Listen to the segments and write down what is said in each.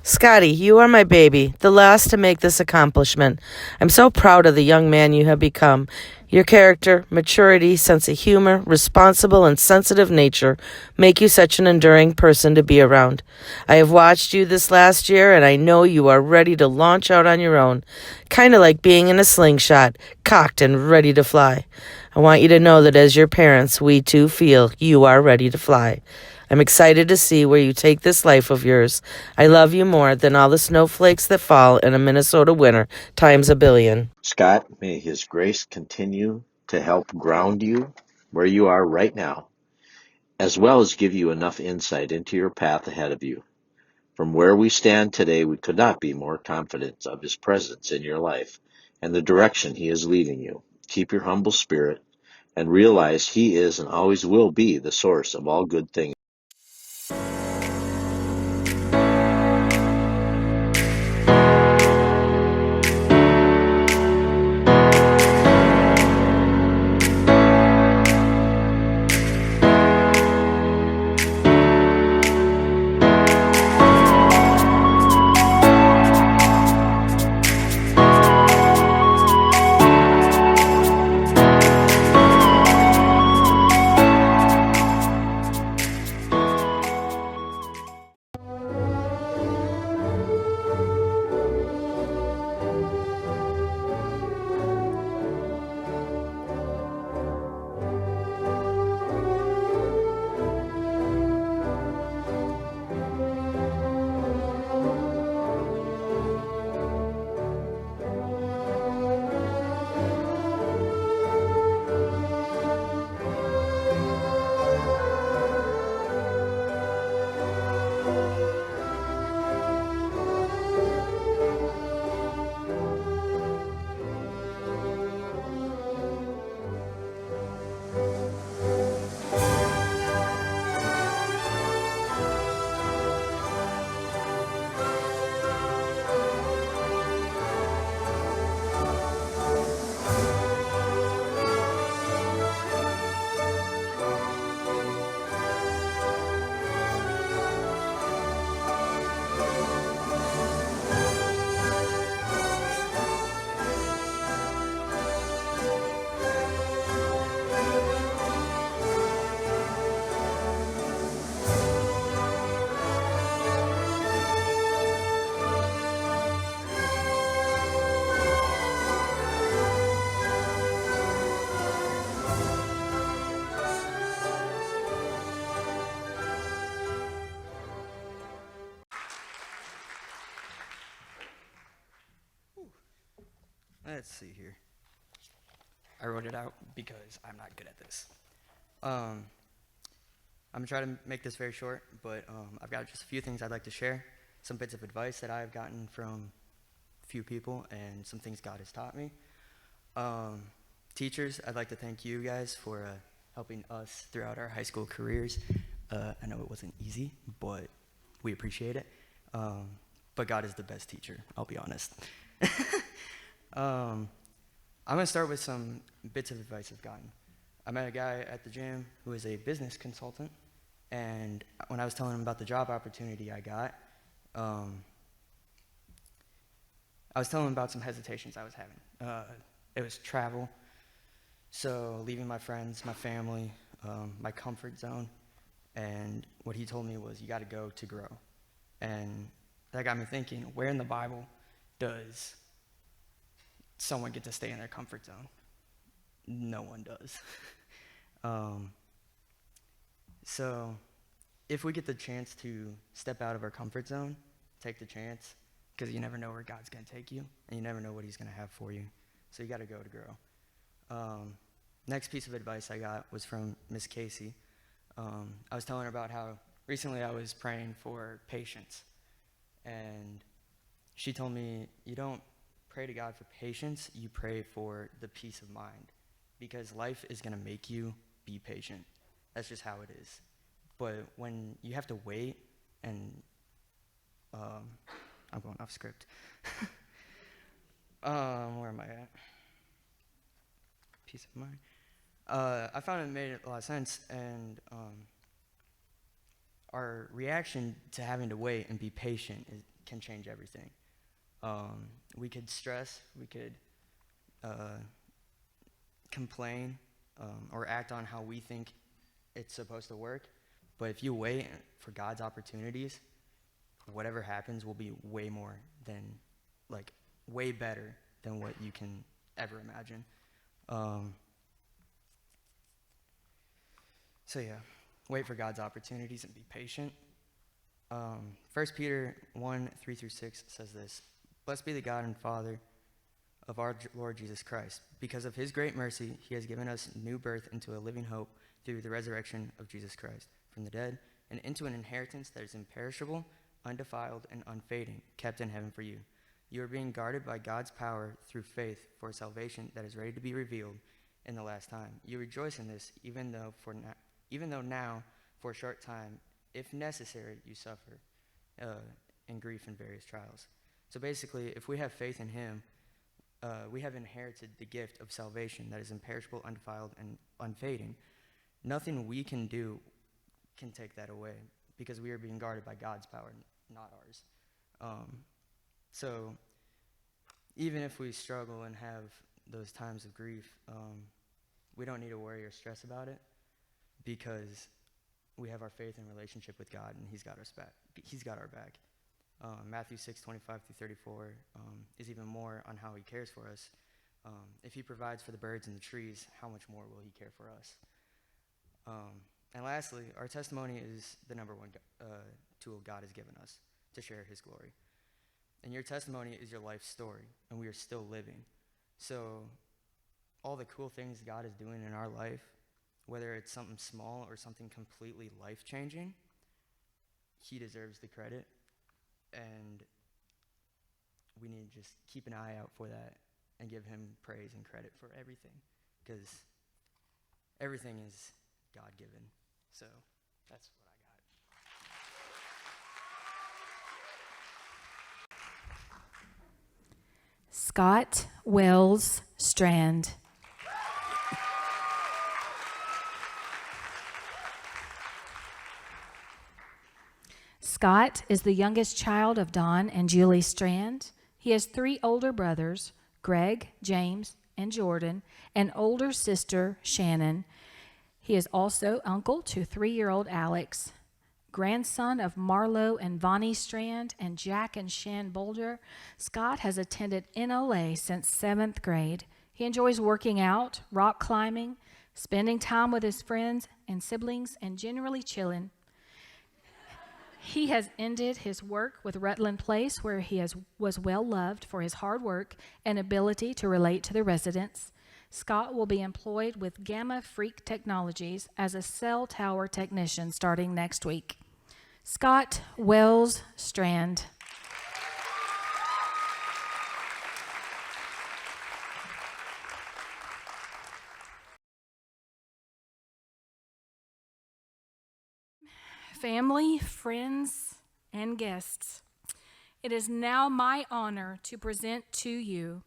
Scotty, you are my baby, the last to make this accomplishment. I'm so proud of the young man you have become. Your character, maturity, sense of humor, responsible and sensitive nature make you such an enduring person to be around. I have watched you this last year and I know you are ready to launch out on your own, kind of like being in a slingshot, cocked and ready to fly. I want you to know that as your parents, we too feel you are ready to fly. I'm excited to see where you take this life of yours. I love you more than all the snowflakes that fall in a Minnesota winter times a billion. Scott, may His grace continue to help ground you where you are right now, as well as give you enough insight into your path ahead of you. From where we stand today, we could not be more confident of His presence in your life and the direction He is leading you. Keep your humble spirit and realize He is and always will be the source of all good things. Let's see here. I wrote it out because I'm not good at this. Um, I'm gonna try to make this very short, but I've got just a few things I'd like to share, some bits of advice that I've gotten from a few people, and some things God has taught me. Um, Teachers, I'd like to thank you guys for helping us throughout our high school careers. I know it wasn't easy, but we appreciate it. Um, but God is the best teacher, I'll be honest. um, I'm going to start with some bits of advice I've gotten. I met a guy at the gym who is a business consultant, and when I was telling him about the job opportunity I got, um, I was telling him about some hesitations I was having. It was travel, so leaving my friends, my family, my comfort zone, and what he told me was, you got to go to grow. And that got me thinking, where in the Bible does someone get to stay in their comfort zone? No one does. um, so if we get the chance to step out of our comfort zone, take the chance, because you never know where God's going to take you, and you never know what He's going to have for you. So you got to go to grow. Next piece of advice I got was from Miss Casey. I was telling her about how recently I was praying for patience, and she told me, you don't pray to God for patience, you pray for the peace of mind, because life is going to make you be patient. That's just how it is. But when you have to wait, and I'm going off script. Where am I at? Peace of mind. I found it made a lot of sense, and our reaction to having to wait and be patient can change everything. We could stress, we could complain, or act on how we think it's supposed to work. But if you wait for God's opportunities, whatever happens will be way more than, like, way better than what you can ever imagine. So yeah, wait for God's opportunities and be patient. 1 Peter 1:3-6 says this: "Blessed be the God and Father of our Lord Jesus Christ. Because of his great mercy, he has given us new birth into a living hope through the resurrection of Jesus Christ from the dead, and into an inheritance that is imperishable, undefiled, and unfading, kept in heaven for you. You are being guarded by God's power through faith for a salvation that is ready to be revealed in the last time. You rejoice in this, even though now, for a short time, if necessary, you suffer in grief and various trials." So basically, if we have faith in him, we have inherited the gift of salvation that is imperishable, undefiled, and unfading. Nothing we can do can take that away, because we are being guarded by God's power, not ours. So even if we struggle and have those times of grief, we don't need to worry or stress about it, because we have our faith and relationship with God, and he's got our back. Matthew 6:25-34 is even more on how he cares for us. If he provides for the birds and the trees, how much more will he care for us? And lastly, our testimony is the number one tool God has given us to share his glory. And your testimony is your life story, and we are still living. So all the cool things God is doing in our life, whether it's something small or something completely life-changing, he deserves the credit, and we need to just keep an eye out for that and give him praise and credit for everything, because everything is God-given. So that's what I got. Scott Wells Strand. Scott is the youngest child of Don and Julie Strand. He has 3 older brothers, Greg, James, and Jordan, and older sister, Shannon. He is also uncle to 3-year-old Alex, grandson of Marlo and Vonnie Strand and Jack and Shan Boulder. Scott has attended NLA since 7th grade. He enjoys working out, rock climbing, spending time with his friends and siblings, and generally chilling. He has ended his work with Rutland Place, where he was well loved for his hard work and ability to relate to the residents. Scott will be employed with Gamma Freak Technologies as a cell tower technician starting next week. Scott Wells Strand. Family, friends, and guests, it is now my honor to present to you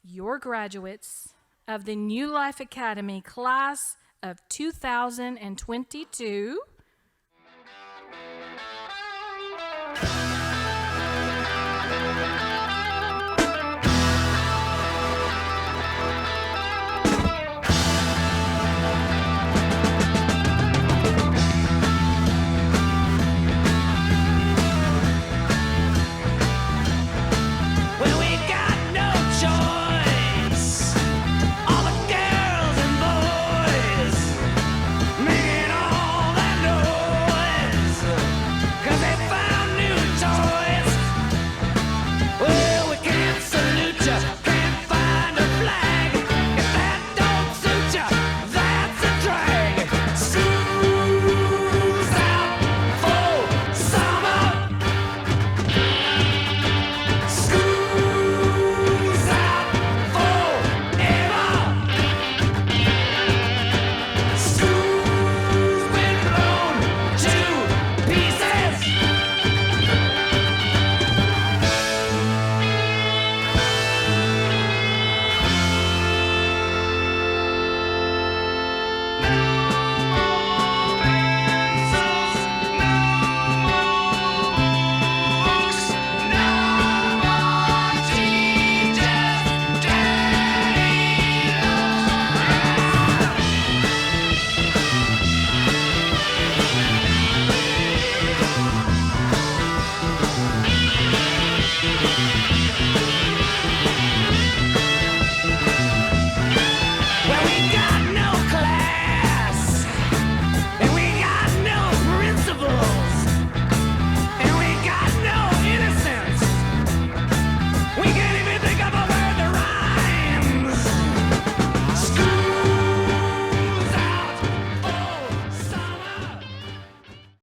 your graduates of the New Life Academy class of 2022.